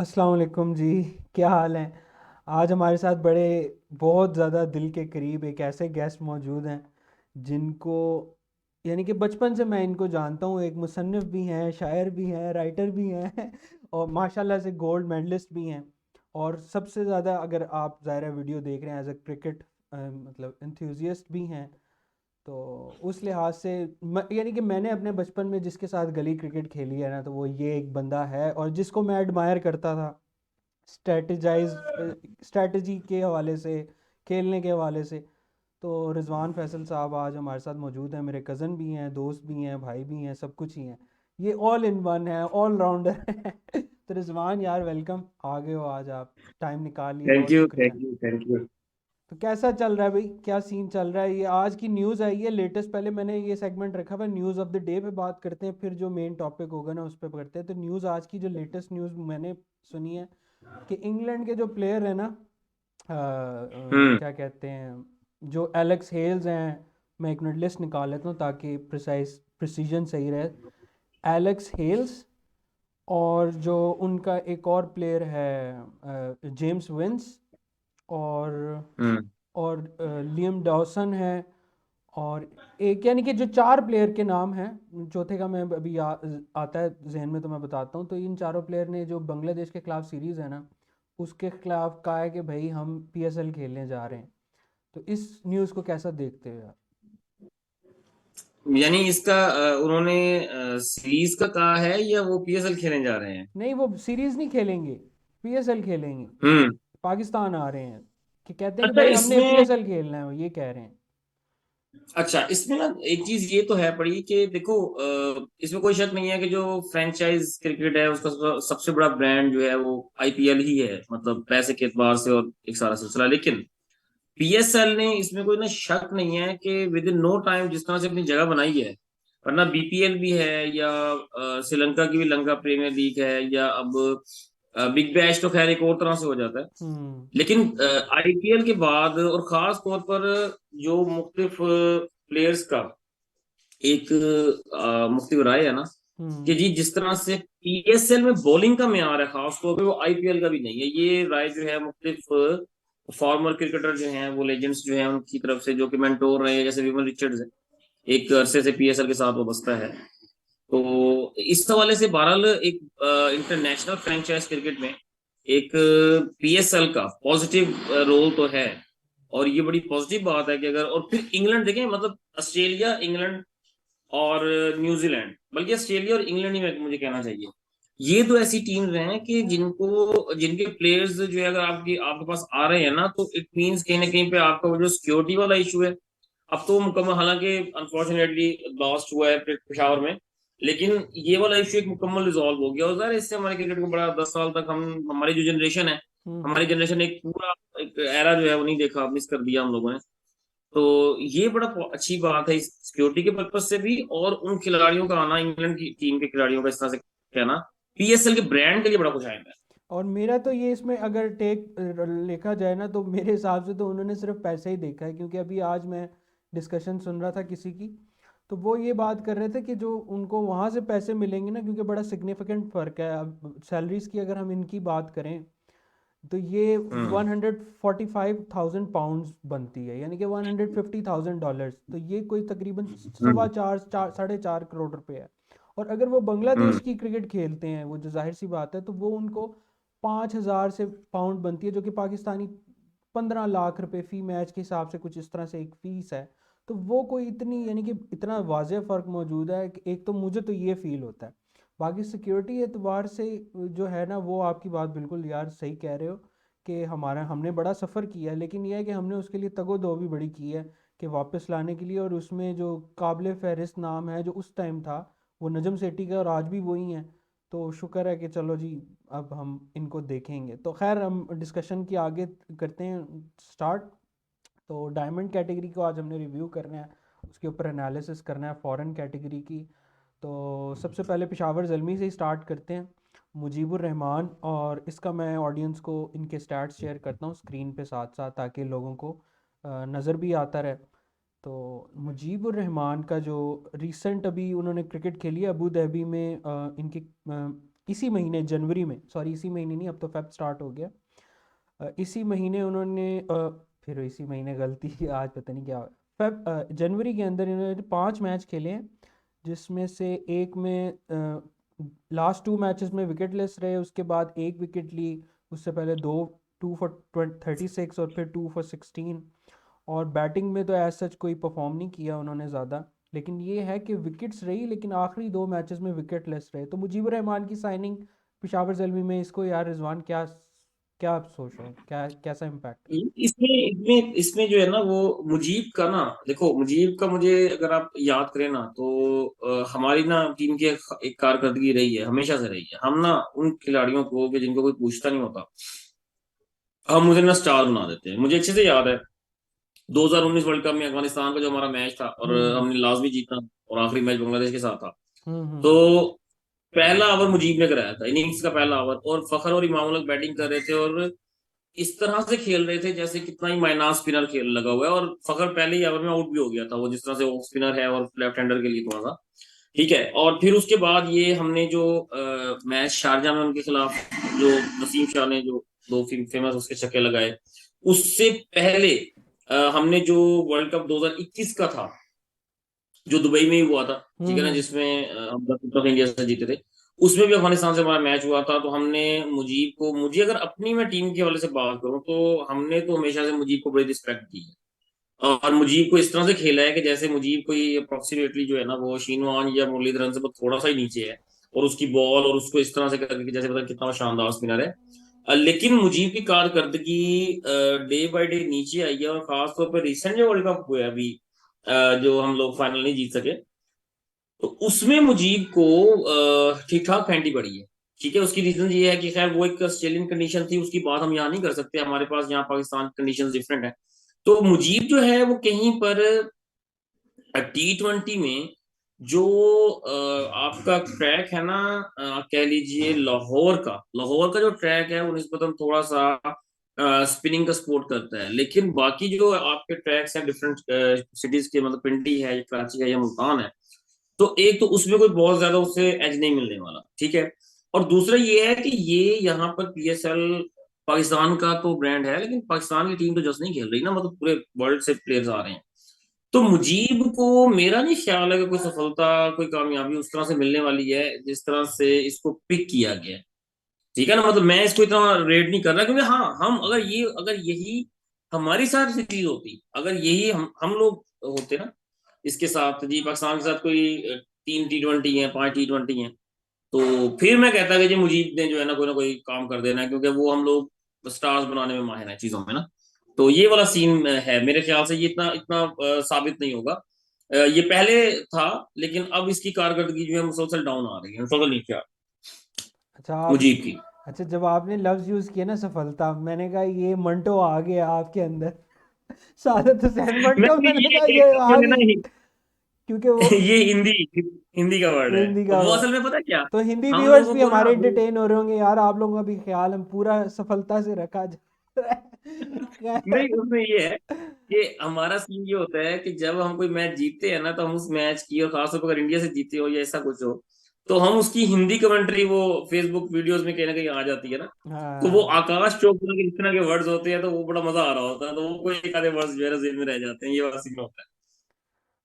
अस्सलाम वालेकुम जी। क्या हाल है? आज हमारे साथ बड़े बहुत ज़्यादा दिल के करीब एक ऐसे गेस्ट मौजूद हैं जिनको यानी कि बचपन से मैं इनको जानता हूँ। एक मुसन्निफ़ भी हैं, शायर भी हैं, राइटर भी हैं और माशाल्लाह से गोल्ड मेडलिस्ट भी हैं। और सबसे ज़्यादा अगर आप ज़ाहिर है वीडियो देख रहे हैं एज अ क्रिकेट मतलब एंथुजियस्ट भी हैं। तो उस लिहाज से यानी कि मैंने अपने बचपन में जिसके साथ गली क्रिकेट खेली है ना, तो वो ये एक बंदा है और जिसको मैं एडमायर करता था स्ट्रेटजाइज स्ट्रेटजी के हवाले से, खेलने के हवाले से। तो रिजवान फैसल साहब आज हमारे साथ मौजूद हैं। मेरे कज़न भी हैं, दोस्त भी हैं, भाई भी हैं, सब कुछ ही हैं। ये ऑल इन वन है, ऑल राउंडर है तो रिजवान यार वेलकम, आ गए हो आज आप, टाइम निकाल लिए, थैंक बहुत यू शुक्रिया। Thank you thank you. तो कैसा चल रहा है भाई, क्या सीन चल रहा है? ये आज की न्यूज़ आई है लेटेस्ट। पहले मैंने ये सेगमेंट रखा हुआ न्यूज़ ऑफ द डे पे बात करते हैं, फिर जो मेन टॉपिक होगा ना उस पर करते हैं। तो न्यूज़ आज की जो लेटेस्ट न्यूज़ मैंने सुनी है कि इंग्लैंड के जो प्लेयर है ना, हम्म। क्या कहते हैं, जो एलेक्स हेल्स हैं। मैं एक मिनट लिस्ट निकाल लेता हूँ ताकि प्रिसीजन सही रहे। एलेक्स हेल्स, और जो उनका एक और प्लेयर है जेम्स विंस, और हम्म। लियम डॉसन है। और एक यानी कि जो चार प्लेयर के नाम हैं, चौथे का मैं अभी आता है जहन में तो मैं बताता हूँ। तो इन चारों प्लेयर ने जो बांग्लादेश के खिलाफ सीरीज़ है ना, उसके खिलाफ कहा है कि भाई हम पीएसएल खेलने जा रहे हैं। तो इस न्यूज़ को कैसा देखते हो यार? यानी इसका उन्होंने सीरीज का कहा है या वो पीएसएल खेलने जा रहे हैं? नहीं, वो सीरीज़ नहीं खेलेंगे, पीएसएल खेलेंगे। हम्म। पाकिस्तान आ रहे हैं कि कहते हैं कि अच्छा भाई हमने इसमें पीएसएल खेलना है, वो ये कह रहे हैं। अच्छा इसमें ना एक चीज ये तो है पड़ी कि देखो, इसमें कोई शक नहीं है कि जो फ्रेंचाइज क्रिकेट है उसका सबसे बड़ा ब्रांड जो है वो आईपीएल ही है, मतलब पैसे के एतबार से और एक सारा सिलसिला। लेकिन पीएसएल ने इसमें कोई ना शक नहीं है कि विद इन नो टाइम जिस तरह से अपनी जगह बनाई है, वरना बीपीएल भी है या श्रीलंका की भी लंका प्रीमियर लीग है या अब बिग बैश तो खैर एक और तरह से हो जाता है। हम्म। लेकिन आईपीएल के बाद और खास तौर पर जो मुख्तलिफ प्लेयर्स का एक मुख्तलिफ राय है ना कि हम्म। जी जिस तरह से पीएसएल में बॉलिंग का मेयार है खास तौर पे वो आईपीएल का भी नहीं है, ये राय जो है मुख्तलिफ फॉर्मर क्रिकेटर जो हैं वो लेजेंड्स जो हैं उनकी तरफ से, जो कि मेंटोर रहे हैं, जैसे विमल रिचर्ड्स है, एक अरसे से पीएसएल के साथ वाबस्ता है। तो इस हवाले से बहरहाल एक इंटरनेशनल फ्रेंचाइज क्रिकेट में एक पीएसएल का पॉजिटिव रोल तो है। और ये बड़ी पॉजिटिव बात है कि अगर, और फिर इंग्लैंड देखें, मतलब ऑस्ट्रेलिया, इंग्लैंड और न्यूजीलैंड, बल्कि ऑस्ट्रेलिया और इंग्लैंड ही मुझे कहना चाहिए, ये तो ऐसी टीम्स हैं कि जिनको जिनके प्लेयर्स जो है अगर आपके पास आ रहे हैं ना, तो इट मींस कहीं ना कहीं पे आपका वो जो सिक्योरिटी वाला इशू है, अब तो मुकम्मल, हालांकि अनफॉर्चुनेटली लॉस्ट हुआ है पेशावर में, लेकिन ये वाला इशू एक मुकम्मल रिजॉल्व हो गया। और ज़ाहिर है इससे हमारे क्रिकेट को बड़ा, 10 साल तक हम, हमारी जो जनरेशन है, हमारी हम्म। जनरेशन एक पूरा एक एरा जो है वो नहीं देखा, मिस कर दिया हम लोगों ने। तो ये बड़ा अच्छी बात है इस सिक्योरिटी के पर्पज से भी, और उन खिलाड़ियों का आना, इंग्लैंड की टीम के खिलाड़ियों का इस तरह से कहना, पीएसएल के ब्रांड के लिए बड़ा कुछ आएगा। और मेरा तो ये इसमें अगर टेक लिखा जाए ना, तो मेरे हिसाब से तो उन्होंने सिर्फ पैसे ही देखा है। क्योंकि अभी आज मैं डिस्कशन सुन रहा था किसी की, तो वो ये बात कर रहे थे कि जो उनको वहाँ से पैसे मिलेंगे ना, क्योंकि बड़ा सिग्निफिकेंट फ़र्क है। अब सैलरीज की अगर हम इनकी बात करें तो ये हम्म। 145,000 पाउंड्स बनती है, यानी कि $150,000। तो ये कोई तकरीबन सवा हम्म। चार चार 4.5 करोड़ रुपए है। और अगर वो बांग्लादेश हम्म। की क्रिकेट खेलते हैं, वो जो जाहिर सी बात है, तो वो उनको 5,000 से पाउंड बनती है, जो कि पाकिस्तानी 15 लाख रुपए फ़ी मैच के हिसाब से कुछ इस तरह से एक फ़ीस है। तो वो कोई इतनी यानी कि इतना वाज़ेह फ़र्क मौजूद है कि एक तो मुझे तो ये फ़ील होता है। बाकी सिक्योरिटी एतबार से जो है ना, वो आपकी बात बिल्कुल यार सही कह रहे हो कि हमारा हमने बड़ा सफ़र किया है। लेकिन यह है कि हमने उसके लिए तगो भी बड़ी की है कि वापस लाने के लिए। और उसमें जो काबिल फ़हरिस्त नाम है जो उस टाइम था, वो नजम सेठी का, और आज भी वही हैं। तो शुक्र है कि चलो जी, अब हम इनको देखेंगे। तो खैर हम डिस्कशन की आगे करते हैं स्टार्ट। तो डायमंड कैटेगरी को आज हमने रिव्यू करना है, उसके ऊपर एनालिसिस करना है फॉरेन कैटेगरी की। तो सबसे पहले पेशावर ज़ल्मी से ही स्टार्ट करते हैं, मुजीबुर रहमान। और इसका मैं ऑडियंस को इनके स्टैट्स शेयर करता हूँ स्क्रीन पे साथ साथ, ताकि लोगों को नज़र भी आता रहे। तो मुजीबुर रहमान का जो रिसेंट अभी उन्होंने क्रिकेट खेली है अबू धाबी में, इनकी इसी महीने जनवरी में, सॉरी इसी महीने नहीं, अब तो फेब स्टार्ट हो गया। इसी महीने उन्होंने फिर इसी महीने गलती आज पता नहीं क्या, जनवरी के अंदर इन्होंने 5 मैच खेले हैं, जिसमें से एक में लास्ट 2 मैचेस में विकेटलेस रहे, उसके बाद एक विकेट ली, उससे पहले दो, 2 for 36 और फिर 2 for 16। और बैटिंग में तो एज सच कोई परफॉर्म नहीं किया उन्होंने ज़्यादा, लेकिन ये है कि विकेट्स रही, लेकिन आखिरी 2 मैचेस में विकेटलेस रहे। तो मुजीबर रहमान की साइनिंग पेशावर ज़ल्मी में, इसको यार रिजवान क्या क्या आप सोच रहे हो, क्या कैसा इम्पैक्ट? इसमें इसमें इसमें जो है ना वो मुजीब का ना, देखो मुजीब का मुझे अगर आप याद करें ना तो हमारी ना टीम की एक कारकर्दगी रही है, हमेशा से रही है। हम ना उन खिलाड़ियों को कि जिनको कोई पूछता नहीं होता, हम उन्हें ना स्टार बना देते हैं। मुझे अच्छे से याद है 2019 वर्ल्ड कप में अफगानिस्तान का जो हमारा मैच था, और हम्म हमने लास्ट भी जीता, और आखिरी मैच बांग्लादेश के साथ था। तो हम्म। पहला ओवर मुजीब ने कराया था, इनिंग्स का पहला ओवर, और फखर और इमाम लोग बैटिंग कर रहे थे, और इस तरह से खेल रहे थे जैसे कितना ही माइनास स्पिनर खेल लगा हुआ है। और फखर पहले ही ओवर में आउट भी हो गया था, वो जिस तरह से ऑफ स्पिनर है और लेफ्ट हैंडर के लिए थोड़ा सा ठीक है। और फिर उसके बाद ये हमने जो मैच शारजा में उनके खिलाफ, जो नसीम शाह ने जो दो फेमस उसके छक्के लगाए, उससे पहले हमने जो वर्ल्ड कप 2021 का था, जो दुबई में ही हुआ था, ठीक है ना, हम्म। जिसमें हम कप ऑफ इंडिया से जीते थे, उसमें भी अफगानिस्तान से हमारा मैच हुआ था। तो हमने मुजीब को, मुझे अगर अपनी मैं टीम के हवाले से बात करूं तो हमने तो हमेशा से मुजीब को बड़ी रिस्पेक्ट दी है, और मुजीब को इस तरह से खेला है कि जैसे मुजीब कोई अप्रोक्सीमेटली जो है ना वो शीनवान या मुरलीधरन से बस थोड़ा सा ही नीचे है, और उसकी बॉल और उसको इस तरह से करके कि जैसे पता नहीं कितना शानदार स्पिनर है। लेकिन मुजीब की कारकर्दगी डे बाय डे नीचे आई है, और खासतौर पर रिसेंट जो वर्ल्ड कप हुआ है अभी, जो हम लोग फाइनल नहीं जीत सके, तो उसमें मुजीब को ठीक ठाक फेंटी पड़ी है। ठीक है, उसकी रीजन ये है कि खैर वो एक ऑस्ट्रेलियन कंडीशन थी, उसकी बात हम यहाँ नहीं कर सकते, हमारे पास यहाँ पाकिस्तान कंडीशन डिफरेंट है। तो मुजीब जो है वो कहीं पर T20 में जो आपका ट्रैक है ना, कह लीजिए लाहौर का जो ट्रैक है वो निस्बतन थोड़ा सा स्पिनिंग का सपोर्ट करता है, लेकिन बाकी जो आपके ट्रैक्स हैं डिफरेंट सिटीज के, मतलब पिंडी है या कराची है या मुल्तान है, तो एक तो उसमें कोई बहुत ज्यादा उससे एज नहीं मिलने वाला, ठीक है। और दूसरा ये है कि ये यहाँ पर PSL पाकिस्तान का तो ब्रांड है, लेकिन पाकिस्तान की टीम तो जस्ट नहीं खेल रही ना, मतलब पूरे वर्ल्ड से प्लेयर्स आ रहे हैं। तो मुजीब को मेरा नहीं ख्याल है कि कोई सफलता, कोई कामयाबी उस तरह से मिलने वाली है जिस तरह से इसको पिक किया गया है। ठीक है ना, मतलब मैं इसको इतना रेट नहीं कर रहा, क्योंकि हाँ, हम अगर यही हमारी साथ से चीज होती, अगर यही हम लोग होते ना इसके साथ, जी पाकिस्तान के साथ कोई 3 T20 है, 5 T20 है, तो फिर मैं कहता कि जी मुजीब ने जो है ना कोई काम कर देना है, क्योंकि वो हम लोग स्टार्स बनाने में माहिर है चीजों में ना। तो ये वाला सीन है, मेरे ख्याल से ये इतना इतना साबित नहीं होगा। ये पहले था, लेकिन अब इसकी कारकर्दगी जो है मुसलसल डाउन आ रही है, मुसलसल नीचे आ रही अच्छा है आप, मुजीब की। अच्छा जब आपने लफ्ज़ यूज़ किया ना सफलता, मैंने कहा ये मंटो आ गया आपके अंदर। सादत हुसैन मैं मंटो, मैंने कहा ये ये आ ये ना गई, क्योंकि वो ये हिंदी हिंदी का वर्ड है, हिंदी का वो वर्ड। असल में पता है क्या, तो हिंदी हम व्यूअर्स लोगों भी को ना हमारे वो एंटरटेन हो रहे होंगे यार, आप लोगों का भी ख्याल हम पूरा सफलता से रखा जाए। नहीं, खैर। उसमें ये है कि हमारा सीन ये होता है कि जब हम कोई मैच जीतते हैं ना, तो हम उस मैच की, और खासतौर पर अगर इंडिया से जीते हो या ऐसा कुछ हो, तो हम उसकी हिंदी कमेंट्री वो फेसबुक वीडियोस में कहीं ना कहीं आ जाती है ना, तो वो हाँ आकाश चोपड़ा के इस तरह के वर्ड्स होते हैं, तो वो बड़ा मजा आ रहा होता है, तो वो कोई एक आधे वर्ड्स जो है ना जेब में रह जाते हैं, ये वाला सीन होता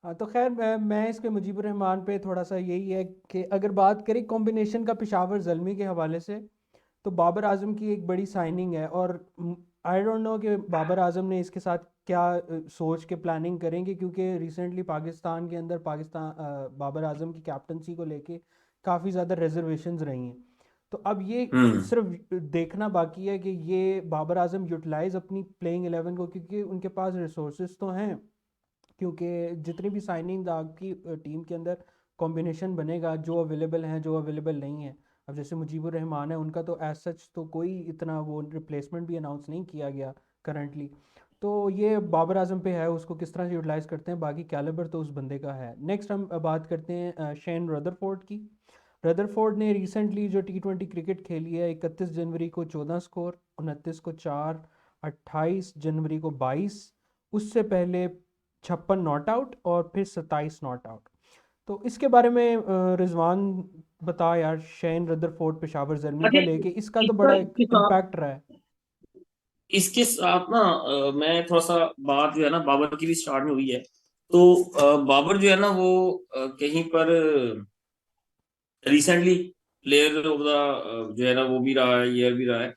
हाँ, तो खैर मैं इसके मुजीबर रहमान पे थोड़ा सा यही है कि अगर बात करें कॉम्बिनेशन का पेशावर ज़ल्मी के हवाले से, तो बाबर आजम की एक बड़ी साइनिंग है। और आई डोंट नो कि बाबर आजम ने इसके साथ क्या सोच के प्लानिंग करेंगे, क्योंकि रिसेंटली पाकिस्तान के अंदर बाबर आजम की कैप्टनसी को लेके काफ़ी ज़्यादा रिजर्वेशंस रही हैं। तो अब ये है। सिर्फ देखना बाकी है कि ये बाबर आजम यूटिलाइज अपनी प्लेइंग 11 को, क्योंकि उनके पास रिसोर्सेज तो हैं, क्योंकि जितनी भी साइनिंग आपकी टीम के अंदर कॉम्बिनेशन बनेगा, जो अवेलेबल हैं जो अवेलेबल नहीं है। अब जैसे मुजीबुर रहमान है, उनका तो एज सच तो कोई इतना वो रिप्लेसमेंट भी अनाउंस नहीं किया गया करंटली। तो ये बाबर आजम पे है, उसको किस तरह से यूटिलाइज़ करते हैं, बाकी कैलिबर तो उस बंदे का है। नेक्स्ट हम बात करते हैं शेन रदरफोर्ड की। रदरफोर्ड ने रिसेंटली जो T20 क्रिकेट खेली है, 31 जनवरी को 14 स्कोर, 29 को 4, 28 जनवरी को 22, उससे पहले 56 नॉट आउट और फिर 27 नॉट आउट। तो इसके बारे में रिजवान बता यार, शेन रदरफोर्ड पेशावर जल्मी का अच्छा, लेके इसका तो इसका बड़ा इसके साथ इम्पैक्ट रहा है। ना मैं थोड़ा सा बात जो है ना बाबर की भी स्टार्ट में हुई है। तो बाबर जो है ना वो कहीं पर रिसेंटली प्लेयर ऑफ द जो है ना वो भी रहा है, ईयर भी रहा है।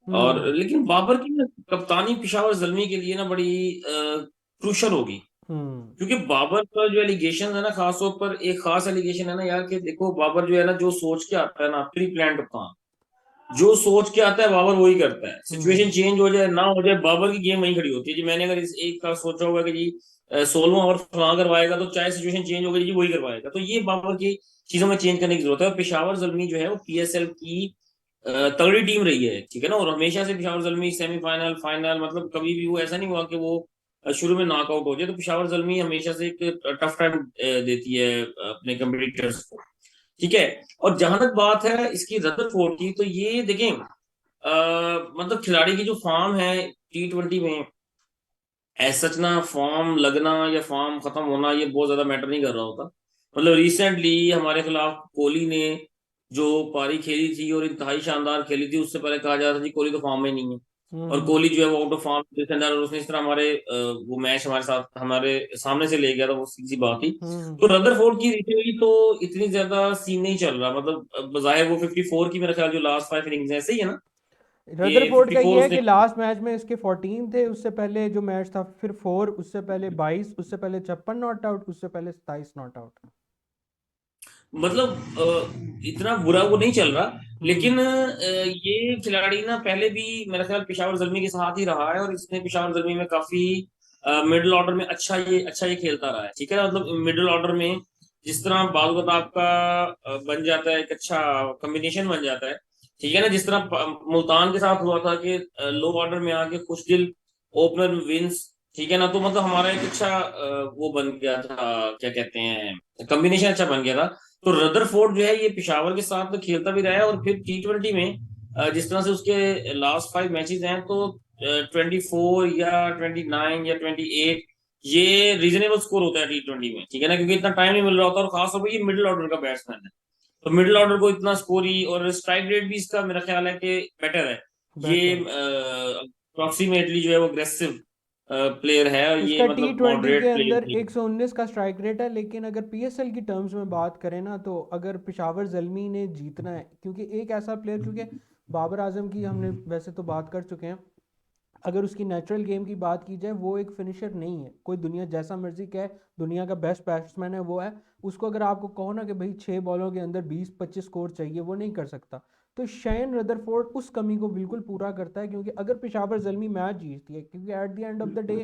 और हम्म। लेकिन बाबर की ना कप्तानी पिशावर जल्मी के लिए ना बड़ी क्रूशल होगी। हम्म। क्योंकि बाबर का जो एलिगेशन है ना, खासतौर पर एक खास एलिगेशन है ना यार, कि देखो बाबर जो है ना जो सोच के आता है ना, प्री प्लान कप्तान जो सोच के आता है बाबर वही करता है। सिचुएशन हम्म। चेंज हो जाए ना हो जाए, बाबर की गेम वही खड़ी होती है जी। मैंने अगर इस एक का सोचा होगा कि जी 16वां ओवर फलां करवाएगा, तो चाहे सिचुएशन चेंज हो गई जी वही करवाएगा। तो ये बाबर की चीजों में चेंज करने की जरूरत है। और पेशावर जल्मी जो है वो पीएसएल की तगड़ी टीम रही है, ठीक है ना। और हमेशा से पेशावर जल्मी सेमीफाइनल फाइनल, मतलब कभी भी वो ऐसा नहीं हुआ कि वो शुरू में नॉकआउट हो जाए। तो पेशावर जल्मी हमेशा से एक टफ टाइम देती है अपने कम्पिटिटर्स को, ठीक है। और जहां तक बात है इसकी रदरफोर्ड की, तो ये देखें मतलब खिलाड़ी की जो फॉर्म है T20 में, ऐसा सच ना फॉर्म लगना या फॉर्म खत्म होना ये बहुत ज्यादा मैटर नहीं कर रहा होता। मतलब रिसेंटली हमारे खिलाफ कोहली ने जो पारी खेली थी और इंतहाई शानदार खेली थी, उससे पहले कहा जा रहा था जी कोहली तो फॉर्म में नहीं है। और हम्म। कोहली जो है वो आउट ऑफ फॉर्म डिफेंडर, और उसने इस तरह हमारे वो मैच हमारे साथ हमारे सामने से ले गया था, वो सीधी सी बात थी। हम्म। तो रदरफोर्ड की रिकवरी तो इतनी ज्यादा सीन नहीं चल रहा, मतलब बजाय वो 54 की मेरा ख्याल जो लास्ट 5 इनिंग्स है, सही है ना, ये रदरफोर्ड का 54 ये है उसने। कि लास्ट मैच में इसके 14 थे, उससे पहले जो मैच था फिर 4, उससे पहले 22, उससे पहले 56 नॉट आउट, उससे पहले 27 नॉट आउट। मतलब इतना बुरा वो नहीं चल रहा। हम्म। लेकिन ये खिलाड़ी ना पहले भी मेरा ख्याल पेशावर जल्मी के साथ ही रहा है, और इसने पेशावर जल्मी में काफी मिडिल ऑर्डर में अच्छा ये खेलता रहा है, ठीक है ना। मतलब मिडिल ऑर्डर में जिस तरह बालगत आपका बन जाता है, एक अच्छा कॉम्बिनेशन बन जाता है, ठीक है ना। जिस तरह मुल्तान के साथ हुआ था कि लो ऑर्डर में आके खुशदिल ओपनर विंस, ठीक है ना। तो मतलब हमारा एक अच्छा वो बन गया था, क्या कहते हैं, कॉम्बिनेशन अच्छा बन गया था। तो रदरफोर्ड जो है ये पेशावर के साथ तो खेलता भी रहा है, और फिर T20 में जिस तरह से उसके लास्ट 5 मैचेस हैं, तो 24 या 29 या 28 ये रीजनेबल स्कोर होता है T20 में, ठीक है ना। क्योंकि इतना टाइम नहीं मिल रहा होता, और खासतौर पर ये मिडिल ऑर्डर का बैट्समैन है। तो मिडिल ऑर्डर को इतना स्कोर ही, और स्ट्राइक रेट भी इसका मेरा ख्याल है कि बेटर है। ये बेटर। अप्रोक्सीमेटली जो है वो अग्रेसिव प्लेयर है, और ये इसका टी मतलब ट्वेंटी के मॉडरेट अंदर प्लेयर। 119 का स्ट्राइक रेट है, लेकिन अगर पीएसएल की टर्म्स में बात करें ना, तो अगर पेशावर जल्मी ने जीतना है, क्योंकि एक ऐसा प्लेयर, क्योंकि बाबर आजम की हमने वैसे तो बात कर चुके हैं, अगर उसकी नेचुरल गेम की बात की जाए, वो एक फिनिशर नहीं है। कोई दुनिया जैसा मर्जी कहे दुनिया का बेस्ट बैट्समैन है वो है, उसको अगर आपको कहो ना कि भाई 6 बॉलों के अंदर 20-25 स्कोर चाहिए, वो नहीं कर सकता। तो शेन रदरफोर्ड उस कमी को बिल्कुल पूरा करता है, क्योंकि अगर पेशावर जल्मी मैच जीतती है, क्योंकि at the end of the day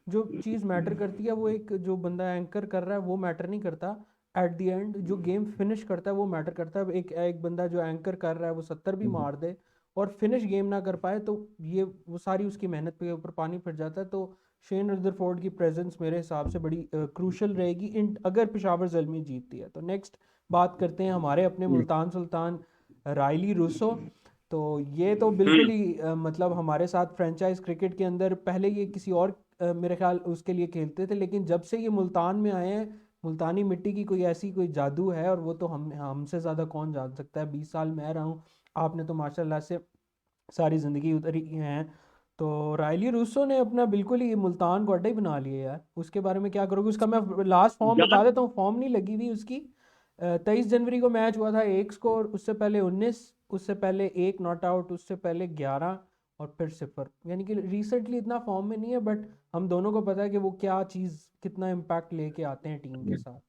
जो चीज़ मैटर करती है वो एक जो बंदा एंकर कर रहा है वो मैटर नहीं करता। एट द एंड जो गेम फिनिश करता है वो मैटर करता है। एक एक बंदा जो एंकर कर रहा है वो 70 भी मार दे और फिनिश गेम ना कर पाए, तो ये वो सारी उसकी मेहनत के ऊपर पानी फिर जाता है। तो शेन रदरफोर्ड की प्रेजेंस मेरे हिसाब से बड़ी क्रूशल रहेगी इन अगर पेशावर जल्मी जीतती है। तो नेक्स्ट बात करते हैं हमारे अपने मुल्तान सुल्तान रायली रूसो। तो ये तो बिल्कुल हम्म। ही मतलब हमारे साथ फ्रेंचाइज क्रिकेट के अंदर पहले ये किसी और मेरे ख्याल उसके लिए खेलते थे, लेकिन जब से ये मुल्तान में आए हैं, मुल्तानी मिट्टी की कोई ऐसी कोई जादू है, और वो तो हम हमसे ज़्यादा कौन जान सकता है। 20 साल मैं रहा हूँ, आपने तो माशाल्लाह से सारी ज़िंदगी उधर ही हैं। तो रायली रूसो ने अपना बिल्कुल ही मुल्तान को अड्डा ही बना लिया यार, उसके बारे में क्या करोगे? उसका मैं लास्ट फॉर्म यार बता देता हूँ, फॉर्म नहीं लगी हुई उसकी। 23 जनवरी को मैच हुआ था, 1 स्कोर, उससे पहले 19, उससे पहले 1 नॉट आउट, उससे पहले 11, और फिर 0। यानी कि रिसेंटली इतना फॉर्म में नहीं है, बट हम दोनों को पता है कि वो क्या चीज़ कितना इम्पैक्ट लेके आते हैं टीम के साथ।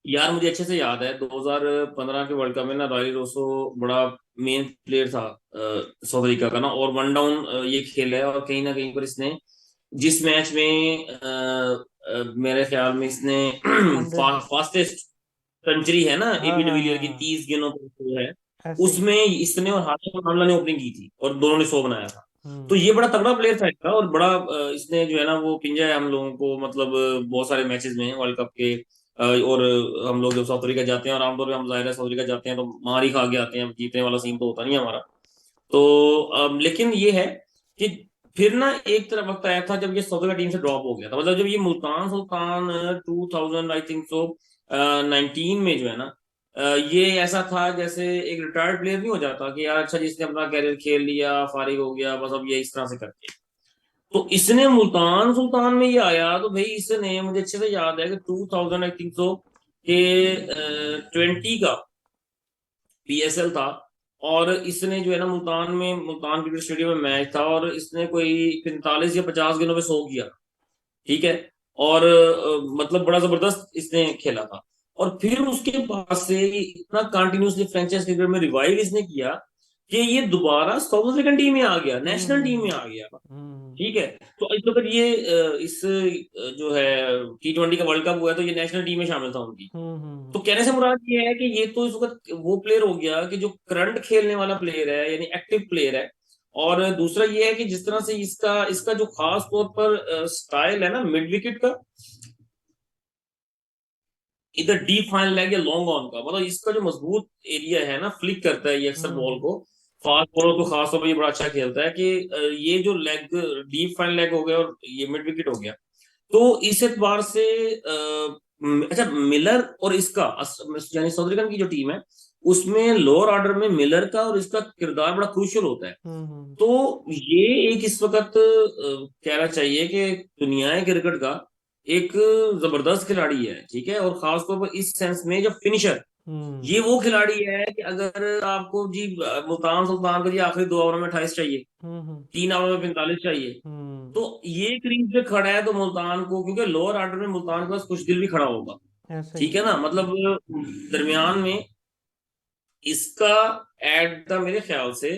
यार मुझे अच्छे से याद है 2015 के वर्ल्ड कप में ना रॉय रोसो बड़ा मेन प्लेयर था साउथ अफ्रीका का ना, और वन डाउन ये खेल है। और कहीं ना कहीं पर इसने जिस मैच में मेरे ख्याल में इसने 100। फास्टेस्ट सेंचुरी है ना हाँ एबी हाँ डिविलियर हाँ की, हाँ, 30 गेंदों पर जो है, ऐसे ही। उसमें इसने और हार्दिक मामला ने ओपनिंग की थी, और दोनों ने 100 बनाया था। तो हम्म। ये बड़ा तगड़ा प्लेयर था इसका, और बड़ा इसने जो है ना वो पिंजा है हम लोगों को, मतलब बहुत सारे मैचेस में वर्ल्ड कप के। और हम लोग जब साउथ अफ्रीका जाते हैं, और आमतौर पर हम जाहिर है साउथ अफ्रीका जाते हैं तो मार ही खा के आते हैं, जीतने वाला सीन तो होता नहीं है हमारा। तो लेकिन ये है कि फिर ना एक तरफ वक्त आया था जब ये साउथ अफ्रीका टीम से ड्रॉप हो गया था। मतलब जब ये Multan Sultan 2000 I think so 19 में जो है ना, ये ऐसा था जैसे एक रिटायर्ड प्लेयर नहीं हो जाता कि यार अच्छा जिसने अपना कैरियर खेल लिया, फारिग हो गया, बस अब ये इस तरह से करके। तो इसने मुल्तान सुल्तान में ये आया, तो भाई इसने, मुझे अच्छे से याद है कि 2000 आई थिंक सो के 20 का पीएसएल था। और इसने जो है ना मुल्तान में, मुल्तान क्रिकेट स्टेडियम में मैच था, और इसने कोई 45 या 50 गेंदों पे 100 किया। ठीक है। और मतलब बड़ा जबरदस्त इसने खेला था। और फिर उसके बाद से इतना कंटिन्यूसली फ्रेंचाइज क्रिकेट में रिवाइव इसने किया कि ये दोबारा साउथ अफ्रीकन टीम में आ गया, हम्म नेशनल टीम हम्म में आ गया। हम्म ठीक है। तो इस वक्त ये इस जो है T20 का वर्ल्ड कप हुआ है, तो ये नेशनल टीम में शामिल था उनकी। तो कहने से मुराद ये है कि ये तो इस वक्त वो प्लेयर हो गया कि जो करंट खेलने वाला प्लेयर है, यानी एक्टिव प्लेयर है। और दूसरा ये है कि जिस तरह से इसका इसका जो खास तौर पर स्टाइल है ना मिड विकेट का, इधर डीप फाइन लेग या लॉन्ग ऑन का, मतलब इसका जो मजबूत एरिया है ना, फ्लिक करता है ये अक्सर बॉल हम्म को। फास्ट बॉलर को खास तौर पर ये बड़ा अच्छा खेलता है कि ये जो लेग, डीप फाइन लेग हो गया और ये मिड विकेट हो गया। तो इस एतबार से अच्छा, मिलर और इसका यानी साउथ अफ्रीकन की जो टीम है, उसमें लोअर ऑर्डर में मिलर का और इसका किरदार बड़ा क्रूशियल होता है। हम्म तो ये एक इस वक्त कहना चाहिए कि दुनिया क्रिकेट का एक जबरदस्त खिलाड़ी है। ठीक है। और खासतौर पर इस सेंस में जब फिनिशर, हम्म ये वो खिलाड़ी है कि अगर आपको जी मुल्तान सुल्तान को जी आखिरी 2 ओवर में 28 चाहिए, हम्म 3 ओवर में 45 चाहिए, हम्म, तो ये क्रीज पे खड़ा है तो मुल्तान को, क्योंकि लोअर ऑर्डर में मुल्तान के पास कुछ दिल भी खड़ा होगा। ऐसा ही ठीक है है। ना, मतलब दरमियान में इसका एट द मेरे ख्याल से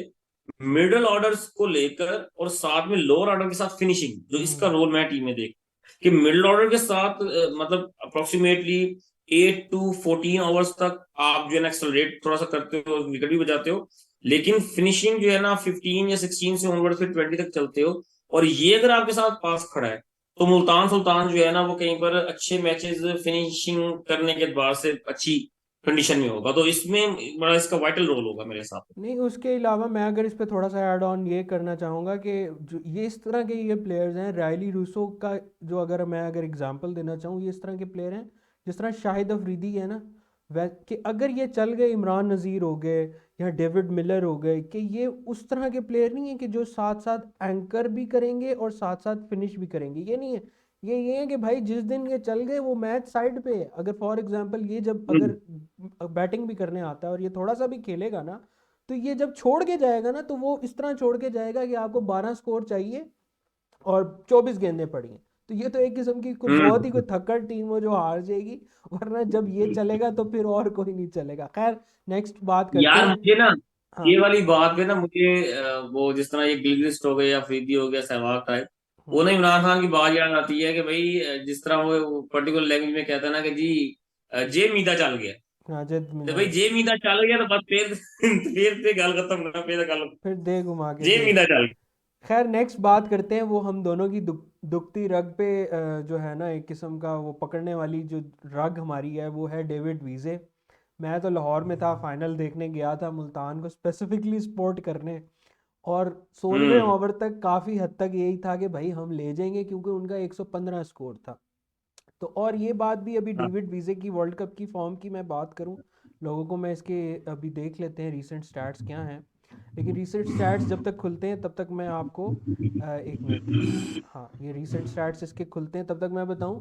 मिडिल ऑर्डर्स को लेकर और साथ में लोअर ऑर्डर के साथ फिनिशिंग, जो इसका हम्म रोल मैं टीम में देख कि मिडिल ऑर्डर के साथ मतलब अप्रोक्सीमेटली 8 to 14 ओवर्स तक आप जो है ना एक्सलरेट थोड़ा सा करते हो, विकेट भी बजाते हो, लेकिन फिनिशिंग जो है ना 15 या 16 से ऑनवर्ड फिर 20 तक चलते हो। और ये अगर आपके साथ पास खड़ा है, तो मुल्तान सुल्तान जो है ना वो कहीं पर अच्छे मैचेस फिनिशिंग करने के बाद से अच्छी कंडीशन में होगा। तो इसमें बड़ा इसका वाइटल रोल होगा मेरे हिसाब से। नहीं, उसके अलावा मैं अगर इस पे थोड़ा सा ऐड ऑन ये करना चाहूँगा कि जो ये इस तरह के ये प्लेयर्स हैं, रायली रूसो का जो अगर एग्जांपल देना चाहूँ, ये इस तरह के प्लेयर हैं जिस तरह शाहिद अफरीदी है ना, वै कि अगर ये चल गए, इमरान नज़ीर हो गए या डेविड मिलर हो गए, कि ये उस तरह के प्लेयर नहीं है कि जो साथ साथ एंकर भी करेंगे और साथ साथ फिनिश भी करेंगे, ये नहीं है। ये है कि भाई जिस दिन ये चल गए वो मैच साइड पे है। अगर फॉर एग्जांपल ये जब हम्म। अगर बैटिंग भी करने आता है और ये थोड़ा सा भी खेलेगा ना, तो ये जब छोड़ के जाएगा ना, तो वो इस तरह छोड़ के जाएगा कि आपको 12 स्कोर चाहिए और 24 गेंदें पड़ी हैं। तो ये तो एक किस्म की कोई बहुत ही कोई हम्म। थक्कड़ टीम हो जो हार जाएगी। वरना जब ये चलेगा तो फिर और कोई नहीं चलेगा। खैर, नेक्स्ट बात करते यार हैं। मुझे ना हाँ। ये वाली बात पे ना मुझे वो जिस तरह ये गिलक्रिस्ट हो गया या अफरीदी हो गया, सहवाग टाइप, वो हम्म, ना इमरान खान की बात याद आती है कि भाई जिस तरह वो पर्टिकुलर लैंग्वेज में कहता है ना कि जी जे मीदा चल गया। राजद तो भाई मिनाज। जे मीदा चल गया तो बस फिर पे गल खत्म ना, फिर गल फिर दे घुमा के जे दे। मीदा चल खैर, नेक्स्ट बात करते हैं वो हम दोनों की दुखती रग पे, जो है ना एक किस्म का वो पकड़ने वाली जो रग हमारी है, वो है डेविड वीज़े। मैं तो लाहौर में था, फाइनल देखने गया था मुल्तान को स्पेसिफिकली सपोर्ट करने। और गया। 16वें ओवर तक काफ़ी हद तक यही था कि भाई हम ले जाएंगे, क्योंकि उनका 115 स्कोर था। तो और ये बात भी, अभी हाँ। डेविड वीज़े की वर्ल्ड कप की फॉर्म की मैं बात करूं, लोगों को मैं इसके अभी देख लेते हैं रीसेंट स्टैट्स क्या हैं। लेकिन रीसेंट स्टैट्स जब तक खुलते हैं तब तक मैं आपको एक मिनट। हाँ, ये रीसेंट स्टैट्स इसके खुलते हैं तब तक मैं बताऊं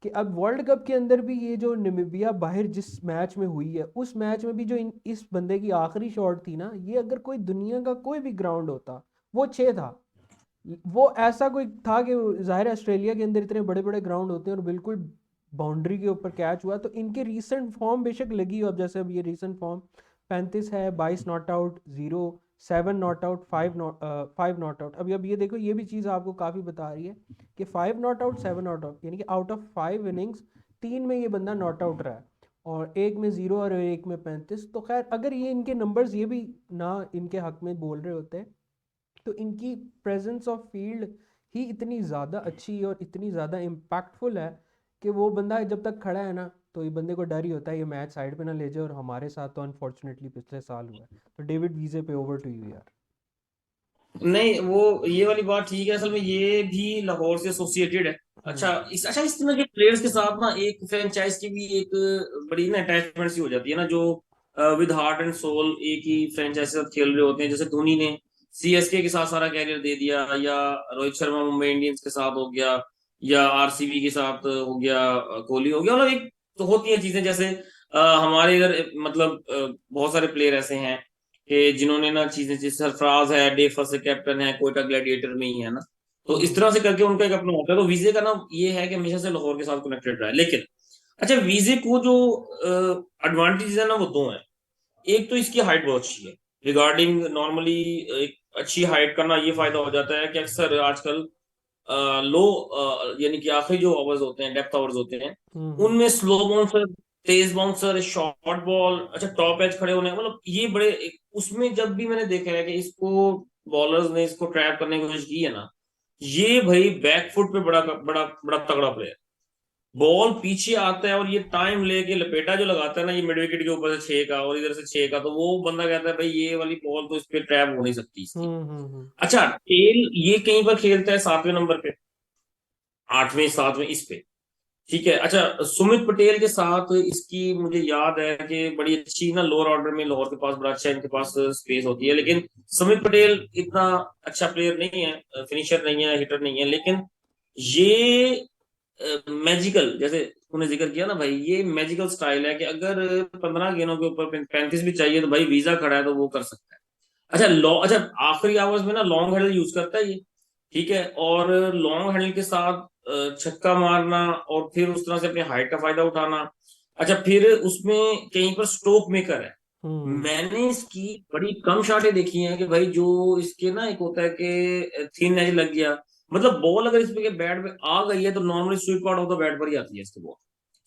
कि अब वर्ल्ड कप के अंदर भी ये जो नमीबिया बाहर जिस मैच में हुई है, उस मैच में भी जो इस बंदे की आखिरी शॉट थी ना, ये अगर कोई दुनिया का कोई भी ग्राउंड होता, वो 6 था। वो ऐसा कोई था कि ज़ाहिर है ऑस्ट्रेलिया के अंदर इतने बड़े बड़े ग्राउंड होते हैं और बिल्कुल बाउंड्री के ऊपर कैच हुआ। तो इनके रीसेंट फॉर्म बेशक लगी हो, अब जैसे अब ये रीसेंट फॉर्म 35 है, 22 not out, 0, 7 not out, 5 not out. अब ये देखो, ये भी चीज़ आपको काफ़ी बता रही है कि 5 नॉट आउट, 7 नॉट आउट, यानी कि आउट ऑफ 5 इनिंग्स 3 में ये बंदा नॉट आउट रहा है, और एक में 0 और एक में 35। तो खैर, अगर ये इनके नंबर्स ये भी ना इनके हक में बोल रहे होते, तो इनकी प्रेजेंस ऑफ फील्ड ही इतनी ज़्यादा अच्छी और इतनी ज़्यादा इम्पैक्टफुल है कि वो बंदा जब तक खड़ा है ना, तो ये बंदे को डर ही होता है ये मैच साइड पे ना ले जाए। और हमारे साथ तो अनफॉर्चुनेटली पिछले साल हुआ है। तो डेविड वीज़े पे ओवर टू यू यार। नहीं, वो ये वाली बात ठीक है, असल में ये भी लाहौर से एसोसिएटेड है। अच्छा, हम्म इस तरह के प्लेयर्स के साथ ना एक फ्रेंचाइज की भी एक बड़ी ना अटैचमेंट सी हो जाती है ना, जो विद हार्ट एंड सोल एक ही फ्रेंचाइज के साथ खेल रहे होते हैं। जैसे धोनी ने सीएसके के साथ सारा कैरियर दे दिया, या रोहित शर्मा मुंबई इंडियंस के साथ हो गया, या आरसीबी के साथ हो गया, कोहली हो गया। मतलब एक तो होती है चीजें, जैसे हमारे इधर मतलब बहुत सारे प्लेयर ऐसे हैं कि जिन्होंने ना चीजें, जैसे सरफराज है, डेफर से कैप्टन है, कोयटा ग्लैडिएटर में ही है ना। तो इस हम्म तरह से करके उनका एक अपना होता है। तो विजय का ना ये है कि हमेशा से लाहौर के साथ कनेक्टेड रहा है। लेकिन अच्छा, विजय को जो एडवांटेज है ना, वो दो हैं। एक तो इसकी हाइट बहुत अच्छी है। रिगार्डिंग नॉर्मली एक अच्छी हाइट का ना ये फायदा हो जाता है कि अक्सर आजकल लो यानी कि आखिरी जो ओवर्स होते हैं, डेप्थ ओवर्स होते हैं, हम्म उनमें स्लो बाउंसर, तेज बाउंसर, शॉर्ट बॉल, अच्छा टॉप एज खड़े होने, मतलब ये बड़े उसमें जब भी मैंने देखा है कि इसको बॉलर्स ने इसको ट्रैप करने की कोशिश की है ना, ये भाई बैकफुट पे बड़ा बड़ा बड़ा तगड़ा प्लेयर। बॉल पीछे आता है और ये टाइम लेके लपेटा जो लगाता है ना, ये मिड विकेट के ऊपर से छह का और इधर से छह का, तो वो बंदा कहता है भाई ये वाली बॉल तो इस पे ट्रैप हो नहीं सकती इसकी। हम्म। अच्छा, टेल ये कहीं पर खेलता है सातवें नंबर पे, आठवें सातवें इस पे, ठीक है। अच्छा, सुमित पटेल के साथ इसकी मुझे याद है कि बड़ी अच्छी ना लोअर ऑर्डर में लाहौर के पास बड़ा अच्छा इनके पास स्पेस होती है। लेकिन सुमित पटेल इतना अच्छा प्लेयर नहीं है, फिनिशर नहीं है, हिटर नहीं है। लेकिन ये मैजिकल, जैसे तूने जिक्र किया ना भाई, ये मैजिकल स्टाइल है कि अगर 15 गेंदों के ऊपर 35 भी चाहिए तो भाई वीजा खड़ा है तो वो कर सकता है। अच्छा, अच्छा, आखिरी आवर्स में ना लॉन्ग हैंडल यूज करता है ये, ठीक है। और लॉन्ग हैंडल के साथ छक्का मारना और फिर उस तरह से अपनी हाइट का फायदा उठाना। अच्छा, फिर उसमें कहीं पर स्ट्रोक मेकर है। हम्म मैंने इसकी बड़ी कम शॉटें देखी हैं कि भाई जो इसके ना एक होता है कि थिन एज लग गया, मतलब बॉल अगर इस पे बैट पे आ गई है तो normally sweet spot of the bat पर ही आती है इसकी बॉल,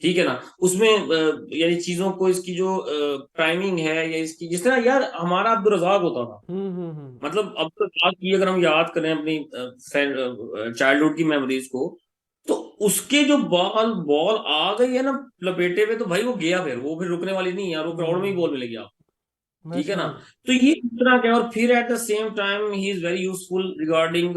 ठीक है ना। उसमें यानी चीजों को इसकी जो टाइमिंग है, या इसकी जिस तरह यार हमारा अब्दुल रजाक होता था, हम्म। मतलब अब तक बात की अगर हम याद करें अपनी चाइल्डहुड की मेमोरीज को, तो उसके जो बॉल बॉल आ गई है ना लपेटे पे, तो भाई वो गया, फिर वो फिर रुकने वाली नहीं है, और वो क्राउड में ही हम्म बॉल मिलेगी आप, मैं ठीक है ना। समझ। तो ये इस तरह का है। और फिर at the same time he is very useful regarding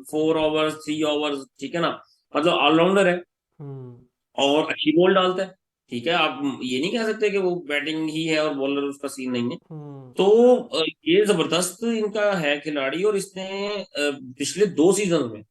4 overs 3 overs, ठीक है ना। मतलब ऑलराउंडर है हम्म और अच्छी बॉल डालता है, ठीक है। आप ये नहीं कह सकते कि वो बैटिंग ही है और बॉलर उसका सीन नहीं है। हम्म तो ये जबरदस्त इनका है खिलाड़ी। और इसने पिछले 2 सीजन में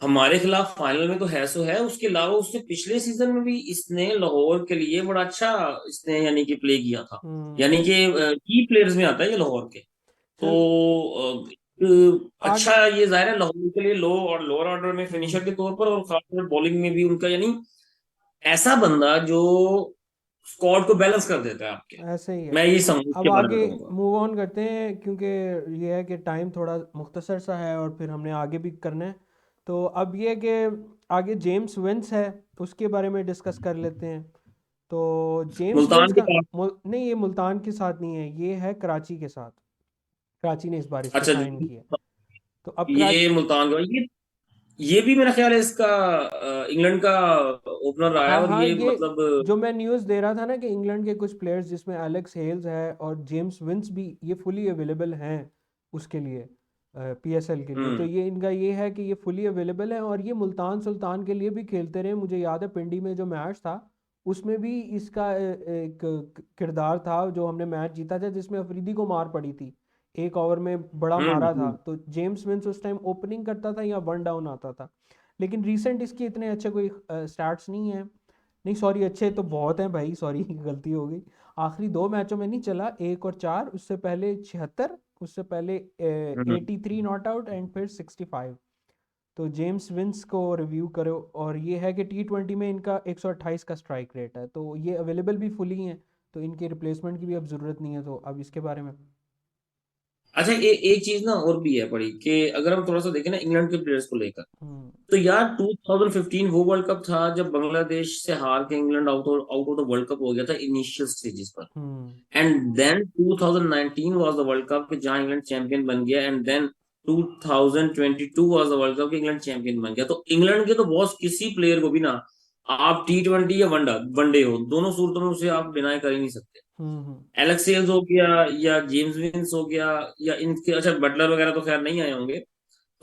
हमारे खिलाफ फाइनल में तो है सो है, उसके अलावा उसने पिछले सीजन में भी इसने लाहौर के लिए बड़ा अच्छा इसने यानी कि प्ले किया था। हम्म। यानी कि की प्लेयर्स में आता है ये लाहौर के। चल तो आगे। अच्छा, ये जाहिर है लाहौर के लिए लो और लोअर ऑर्डर में हम्म फिनिशर के तौर पर, और खासकर बॉलिंग में भी उनका, यानी ऐसा बंदा जो स्क्वाड को बैलेंस कर देता है आपके। ऐसे ही है। मैं ये समझ अब के बारे में आगे कहूंगा। मूव ऑन करते हैं क्योंकि ये है कि टाइम थोड़ा मुख्तसर सा है और फिर हमने आगे भी करना है। तो अब ये है कि आगे जेम्स विंस है, उसके बारे में डिस्कस कर लेते हैं। तो जेम्स विंस मुल्तान के का पास। नहीं, ये मुल्तान के साथ नहीं है, ये है कराची के साथ। कराची ने इस बार इस पे अच्छा, साइन किया। तो अब ये कराची। मुल्तान का, ये भी मेरा ख्याल है इसका इंग्लैंड का ओपनर रहा है, हाँ और हाँ, ये ये मतलब जो मैं न्यूज़ दे रहा था ना कि इंग्लैंड के कुछ प्लेयर्स जिसमें एलेक्स हेल्स है और जेम्स विंस भी, ये फुली अवेलेबल हैं उसके लिए, पीएसएल के लिए। तो हम्म ये इनका ये है कि ये फुली अवेलेबल है और ये मुल्तान सुल्तान के लिए भी खेलते रहे। मुझे याद है पिंडी में जो मैच था उसमें भी इसका एक किरदार था, जो हमने मैच जीता था जिसमें अफरीदी को मार पड़ी थी, एक ओवर में बड़ा मारा था। हम्म। तो जेम्स विंस उस टाइम ओपनिंग करता था या वन डाउन आता था। लेकिन रीसेंट इसके इतने अच्छे कोई स्टैट्स नहीं है। नहीं सॉरी, अच्छे तो बहुत हैं भाई, सॉरी गलती हो गई। आखिरी 2 मैचों में नहीं चला, 1 और 4, उससे पहले 76, उससे पहले हम्म। 83 नॉट आउट एंड फिर 65। तो जेम्स विंस को रिव्यू करो। और ये है कि T20 में इनका 128 का स्ट्राइक रेट है, तो ये अवेलेबल भी फुली हैं। तो इनके रिप्लेसमेंट की भी अब ज़रूरत नहीं है। तो अब इसके बारे में। अच्छा, एक चीज ना और भी है बड़ी, कि अगर हम थोड़ा सा देखें ना इंग्लैंड के प्लेयर्स को लेकर, हम्म तो यार 2015 वो वर्ल्ड कप था जब बांग्लादेश से हार के England out out of the world cup हो गया था इनिशियल स्टेजेस पर। Hmm and then 2019 was the world cup जहां इंग्लैंड चैंपियन बन गया। And then 2022 was the world cup कि इंग्लैंड चैंपियन बन गया। तो इंग्लैंड के तो बॉस किसी प्लेयर को भी ना आप T20 या वनडे हो, दोनों सूरतों में उसे आप डिनाई कर ही नहीं सकते। हम्म। एलेक्स सेल्स हो गया या जेम्स विंस हो गया या इनके, अच्छा बटलर वगैरह तो खैर नहीं आए होंगे।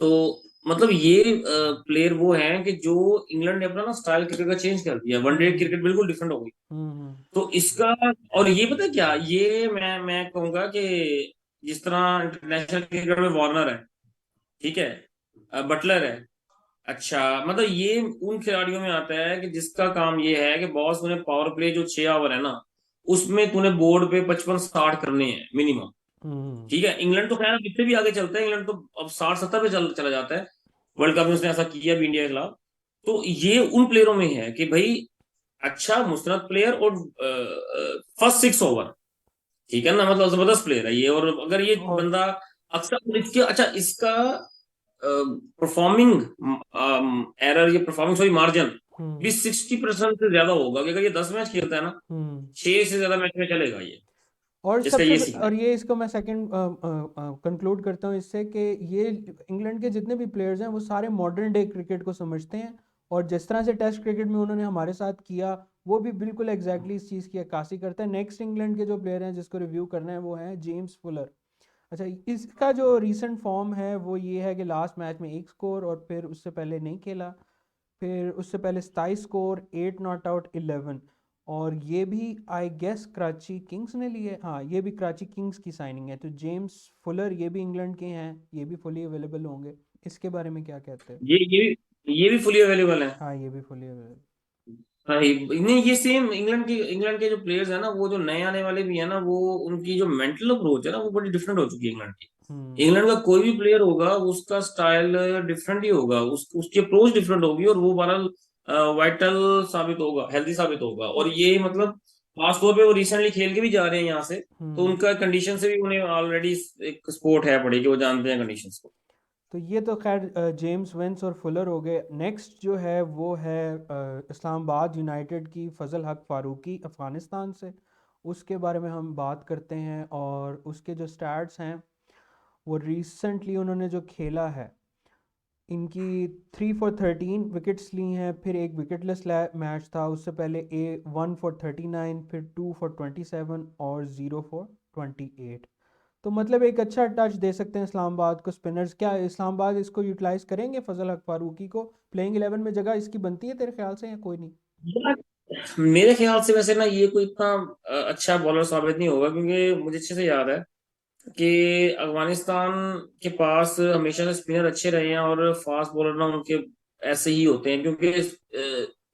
तो मतलब ये प्लेयर वो हैं कि जो इंग्लैंड ने अपना ना स्टाइल क्रिकेट का चेंज कर दिया, वनडे हम्म। क्रिकेट बिल्कुल डिफरेंट हो गई। हम्म। तो इसका, और ये पता है क्या, ये मैं कहूंगा कि जिस तरह इंटरनेशनल क्रिकेट में वार्नर है, ठीक है, बटलर है, अच्छा मतलब ये उन खिलाड़ियों में आता है कि जिसका काम ये है कि बॉस उन्हें पावर प्ले जो 6 ओवर है ना, उसमें तूने बोर्ड पे 55-60 करने हैं मिनिमम। हम्म। ठीक है, इंग्लैंड तो खैर अब इससे भी आगे चलता है, इंग्लैंड तो अब 60-70 पे चला जाता है। वर्ल्ड कप में उसने ऐसा किया भी इंडिया के खिलाफ। तो ये उन प्लेयरों में है कि भाई अच्छा मुस्टरद प्लेयर और फर्स्ट 6 ओवर, ठीक है ना, मतलब जबरदस्त प्लेयर है ये। और अगर ये और बंदा अक्सर इसके, अच्छा इसका परफॉर्मिंग एरर, ये परफॉर्मिंग सॉरी मार्जिन भी हम्म। 60% से ज्यादा होगा कि अगर ये 10 मैच खेलता है ना, हम्म। 6 से ज्यादा मैच में चलेगा ये, और जिसका ये सीन और है। ये इसको मैं सेकंड कंक्लूड करता हूँ इससे कि ये इंग्लैंड के जितने भी प्लेयर्स हैं वो सारे मॉडर्न डे क्रिकेट को समझते हैं, और जिस तरह से टेस्ट क्रिकेट में उन्होंने हमारे साथ किया वो भी बिल्कुल एग्जैक्टली इस चीज़ की अक्कासी करता है। नेक्स्ट इंग्लैंड के जो प्लेयर हैं जिसको रिव्यू करना है वो है जेम्स फुलर। अच्छा, इसका जो रीसेंट फॉर्म है वो ये है कि लास्ट मैच में एक स्कोर, और फिर उससे पहले नहीं खेला, फिर उससे पहले 27 स्कोर, 8 नॉट आउट 11। और ये भी आई गेस कराची किंग्स ने लिए, हाँ ये भी कराची किंग्स की साइनिंग है। तो जेम्स फुलर ये भी इंग्लैंड के हैं, ये भी फुली अवेलेबल होंगे। इसके बारे में क्या कहते हैं? ये भी फुली अवेलेबल है। हाँ ये भी फुली अवेलेबल। हाँ नहीं, ये सेम इंग्लैंड के जो प्लेयर्स है ना, वो जो नए आने वाले भी है ना, वो उनकी जो मेंटल अप्रोच है ना वो बड़ी डिफरेंट हो चुकी है इंग्लैंड की। हम्म। इंग्लैंड का कोई भी प्लेयर होगा उसका स्टाइल डिफरेंट ही होगा, उसकी अप्रोच डिफरेंट होगी, और वो बहरहाल वाइटल साबित होगा, हेल्दी साबित होगा। और ये मतलब खास तौर पे वो रिसेंटली खेल के भी जा रहे हैं यहाँ से, तो हम्म। उनका कंडीशन से भी उन्हें ऑलरेडी एक स्पोर्ट है पड़ी कि वो जानते हैं कंडीशंस को। तो ये तो खैर जेम्स वेंस और फुलर हो गए। नेक्स्ट जो है वो है इस्लामाबाद यूनाइटेड की फजल हक फारूकी अफ़गानिस्तान से। उसके बारे में हम बात करते हैं, और उसके जो स्टैट्स हैं वो रिसेंटली उन्होंने जो खेला है, इनकी 3 for 13 विकेट्स ली हैं, फिर एक विकेटलेस मैच था, उससे पहले 1 for 39, फिर 2 for 27 और 0 for 28। तो मतलब एक अच्छा टच दे सकते हैं इस्लामाबाद को स्पिनर्स। क्या इस्लामाबाद इसको यूटिलाइज करेंगे फजल हक फारूकी को? प्लेइंग 11 में जगह इसकी बनती है तेरे ख्याल से, या कोई नहीं? यार, मेरे ख्याल से वैसे ना ये कोई इतना अच्छा बॉलर साबित नहीं होगा, क्योंकि मुझे अच्छे से याद है कि अफगानिस्तान के पास हमेशा से स्पिनर अच्छे रहे हैं, और फास्ट बॉलर ना उनके ऐसे ही होते हैं, क्योंकि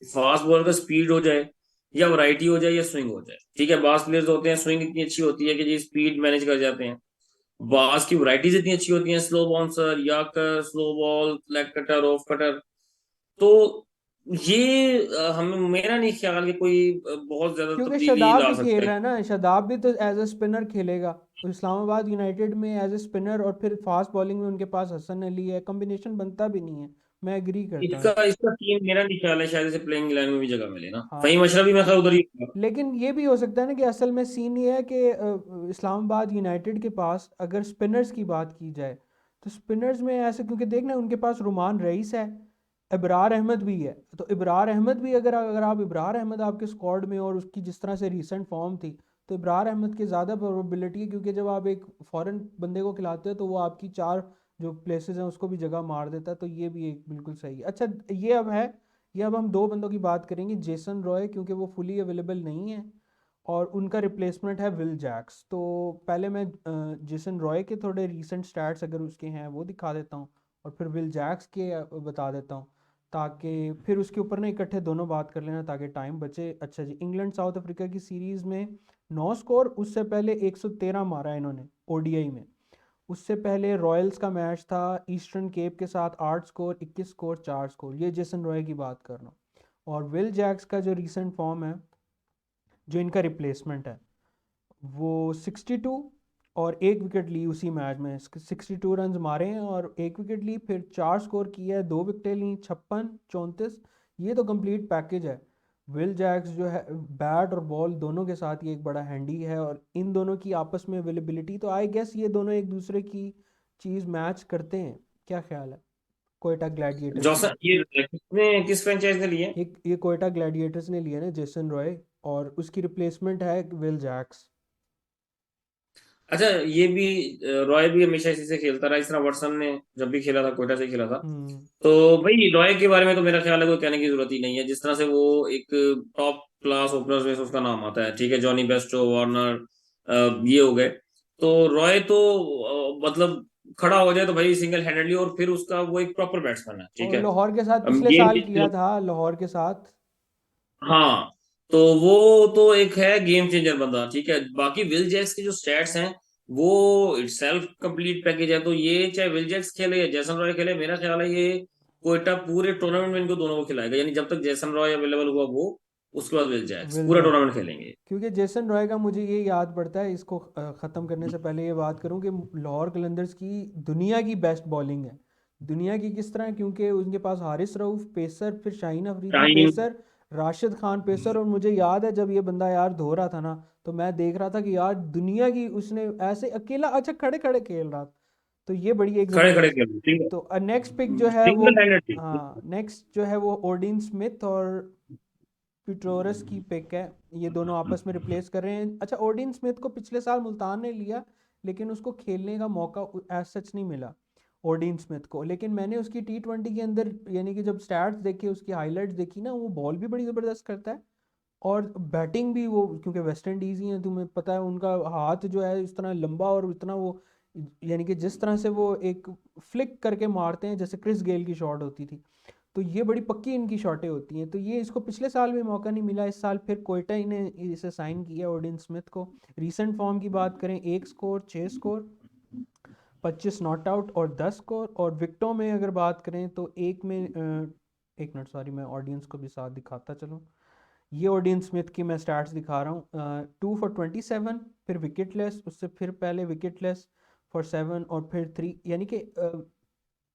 फास्ट बॉलर का स्पीड हो जाए या वैरायटी हो जाए या स्विंग हो जाए, ठीक है, बास प्लेयर्स होते हैं स्विंग इतनी अच्छी होती है कि जी स्पीड मैनेज कर जाते हैं, बास की वैरायटीज इतनी अच्छी होती हैं, slow bouncer, yorker, slow ball, leg cutter, off cutter. तो ये हमें, मेरा नहीं ख्याल कि कोई बहुत ज्यादा क्योंकि तब्दीली शादाब ला भी सकता खेल है। रहा है ना, शादाब भी तो एज ए स्पिनर खेलेगा। तो इस्लामाबाद यूनाइटेड में एज ए स्पिनर और फिर फास्ट बॉलिंग में उनके पास हसन अली है, कॉम्बिनेशन बनता भी नहीं है। मैं एग्री करता हूँ। इसका इसका टीम, मेरा नहीं ख्याल है शायद इसे प्लेइंग इलेवन में भी जगह मिले ना, हाँ, फहीम अशरफ भी मैं उधर ही होगा। लेकिन ये भी हो सकता है ना कि असल में सीन ये है कि इस्लामाबाद यूनाइटेड के पास अगर स्पिनर्स की बात की जाए, तो स्पिनर्स में ऐसे, क्योंकि देखना उनके पास रुमान रईस है, इबरार अहमद भी है। तो इबरार अहमद भी, अगर अगर आप इबरार अहमद आपके स्क्वाड में, और उसकी जिस तरह से रीसेंट फॉर्म थी, तो इबरार अहमद की ज़्यादा प्रोबेबिलिटी है, क्योंकि जब आप एक फॉरेन बंदे को खिलाते हो तो वो आपकी चार जो प्लेसेस हैं उसको भी जगह मार देता है। तो ये भी एक बिल्कुल सही है। अच्छा, ये अब है, ये अब हम दो बंदों की बात करेंगे, जेसन रॉय, क्योंकि वो फुली अवेलेबल नहीं है, और उनका रिप्लेसमेंट है विल जैक्स। तो पहले मैं जेसन रॉय के थोड़े रीसेंट स्टैट्स अगर उसके हैं वो दिखा देता हूँ, और फिर विल जैक्स के बता देता हूँ, ताकि फिर उसके ऊपर ना इकट्ठे दोनों बात कर लेना ताकि टाइम बचे। अच्छा जी, इंग्लैंड साउथ अफ्रीका की सीरीज़ में 9 स्कोर, उससे पहले 113 मारा है इन्होंने ओडीआई में। उससे पहले रॉयल्स का मैच था ईस्टर्न केप के साथ, 8 स्कोर, 21 स्कोर, 4 स्कोर। ये जेसन रॉय की बात कर रहा हूँ। और विल जैक्स का जो रीसेंट फॉर्म है, जो इनका रिप्लेसमेंट है, वो 62 और एक विकेट ली उसी मैच में। 62 रन मारे हैं और एक विकेट ली, फिर 4 स्कोर किया है, 2 विकेटें ली, 56, 34। ये तो कंप्लीट पैकेज है। विल जैक्स जो है बैट और बॉल दोनों के साथ ये एक बड़ा हैंडी है, और इन दोनों की आपस में अवेलेबिलिटी, तो आई गेस ये दोनों एक दूसरे की चीज़ मैच करते हैं। क्या ख्याल है? कोयटा ग्लैडिएटर्स ने। जॉसन ये किसने, किस फ्रेंचाइज ने लिए? ये कोयटा ग्लैडिएटर्स ने लिया ना जेसन रॉय, और उसकी रिप्लेसमेंट है विल जैक्स। अच्छा, ये भी रॉय भी हमेशा इसी से खेलता रहा, इस तरह वाटसन ने जब भी खेला था कोयटा से ही खेला था। हम्म। तो भाई रॉय के बारे में तो मेरा ख्याल है कोई कहने की जरूरत ही नहीं है, जिस तरह से वो एक टॉप क्लास ओपनर्स में से उसका नाम आता है, ठीक है, जॉनी बेस्टो, वार्नर, ये हो गए। तो रॉय तो मतलब खड़ा हो जाए तो भाई सिंगल हैंडेडली, और फिर उसका वो एक प्रॉपर बैट्समैन है, ठीक और है। लाहौर के साथ पिछले साल गेम, किया था, लाहौर के साथ। हाँ, तो वो तो एक है गेम चेंजर बंदा, ठीक है। बाकी विल जैक्स के जो स्टैट्स हैं वो इटसेल्फ कंप्लीट पैकेज है। तो ये चाहे विल जैक्स खेले या जैसन रॉय खेले, मेरा ख्याल है ये कोयटा पूरे टूर्नामेंट में इनको दोनों को खिलाएगा, यानी जब तक जैसन रॉय अवेलेबल हुआ वो, उसके बाद विल जैक्स विल पूरा जैक्स। टूर्नामेंट खेलेंगे। क्योंकि जेसन रॉय का मुझे ये याद पड़ता है, इसको ख़त्म करने से पहले ये बात करूं कि लाहौर कलंदर्स की दुनिया की बेस्ट बॉलिंग है। दुनिया की किस तरह, क्योंकि उनके पास हारिस रऊफ पेसर, फिर शाहीन अफरीदी शाहीन, पेसर, राशिद खान पेसर। और मुझे याद है जब ये बंदा यार धो रहा था ना, तो मैं देख रहा था कि यार दुनिया की उसने ऐसे अकेला, अच्छा खड़े खड़े खेल रहा था। तो ये बड़ी एक खड़े खड़े ज़बरदस्त। खेल, सिंगल तो नेक्स्ट पिक जो है वो, सिंगल हैंडेड। हाँ नेक्स्ट जो है वो ओडिन स्मिथ और पिटोरस की पिक है। ये दोनों आपस में रिप्लेस कर रहे हैं। अच्छा, ओडिन स्मिथ को पिछले साल मुल्तान ने लिया, लेकिन उसको खेलने का मौका एज सच नहीं मिला ओडिन स्मिथ को। लेकिन मैंने उसकी T20 के अंदर, यानी कि जब स्टैट्स देखे, उसकी हाइलाइट्स देखी ना, वो बॉल भी बड़ी ज़बरदस्त करता है, और बैटिंग भी वो, क्योंकि वेस्ट इंडीज़ ही है, तुम्हें पता है उनका हाथ जो है इस तरह लंबा और इतना वो, यानी कि जिस तरह से वो एक फ्लिक करके मारते हैं जैसे क्रिस गेल की शॉट होती थी, तो ये बड़ी पक्की इनकी शॉटें होती हैं। तो ये इसको पिछले साल भी मौका नहीं मिला, इस साल फिर कोयटा ही ने इसे साइन किया ओडिन स्मिथ को। रीसेंट फॉर्म की बात करें, 1 स्कोर, 6 स्कोर, 25 नॉट आउट और 10 स्कोर। और विकेटों में अगर बात करें तो एक में 1 मिनट सॉरी, मैं ऑडियंस को भी साथ दिखाता चलूँ। ये ओडिन स्मिथ की मैं स्टैट्स दिखा रहा हूँ, 2 for 27, फिर विकेटलेस, उससे फिर पहले विकेटलेस फॉर 7, और फिर 3। यानी कि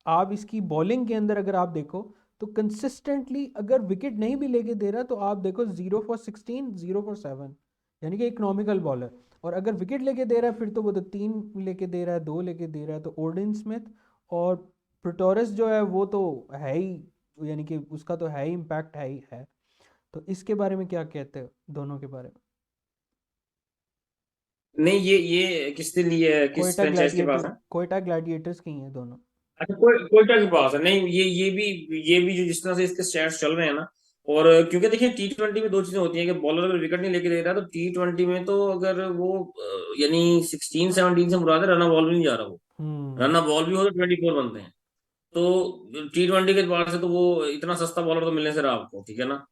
आप इसकी बॉलिंग के अंदर अगर आप देखो तो कंसिस्टेंटली, अगर विकेट नहीं भी लेके दे रहा तो आप देखो 0 for 16, 0 for 7, यानी कि इकोनॉमिकल बॉलर। और अगर विकेट लेके दे रहा है फिर तो वो तो 3 लेके दे रहा है, 2 लेके दे रहा है। तो ओडिन स्मिथ और प्रिटोरस जो है वो तो है ही, यानी कि उसका तो है ही, इम्पैक्ट है ही है। तो इसके बारे में क्या कहते हो, दोनों के बारे में? नहीं, ये किसने लिए है, किस फ्रेंचाइज के पास है? कोयटा ग्लैडिएटर्स की हैं दोनों। अच्छा, कोयटा के पास है। नहीं, ये भी जो जिस तरह से इसके स्टैट्स चल रहे हैं ना, और क्योंकि देखिए T20 में दो चीजें होती हैं कि बॉलर अगर विकेट नहीं लेके दे रहा है तो T20 में तो अगर वो यानी 16-17 से मुराद है, रन बॉल भी नहीं जा रहा वो, हम्म। रन बॉल भी हो तो 24 बनते हैं। तो T20 के बाद से तो वो इतना सस्ता बॉलर तो मिलने से रहा आपको, ठीक है ना।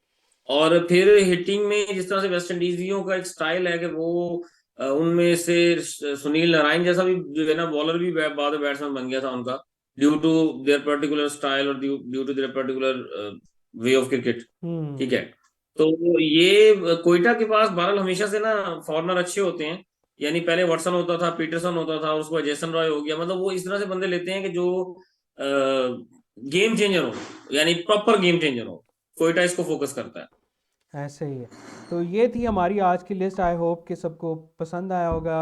और फिर हिटिंग में जिस तरह से वेस्ट इंडीजियों का एक स्टाइल है कि वो उनमें से सुनील नारायण जैसा भी जो है ना बॉलर भी बाद में बैट्समैन बन गया था उनका, due to their particular style और due to their particular way of cricket, ठीक हम्म। है। तो ये कोयटा के पास बहरहाल हमेशा से ना फॉरनर अच्छे होते हैं, यानी पहले वाटसन होता था, पीटरसन होता था, उसके बाद जेसन रॉय हो गया, मतलब वो इस तरह से बंदे लेते हैं कि जो गेम चेंजर हो, यानी प्रॉपर गेम चेंजर हो। कोयटा इसको फोकस करता है। ऐसे ही है। तो ये थी हमारी आज की लिस्ट, आई होप कि सबको पसंद आया होगा।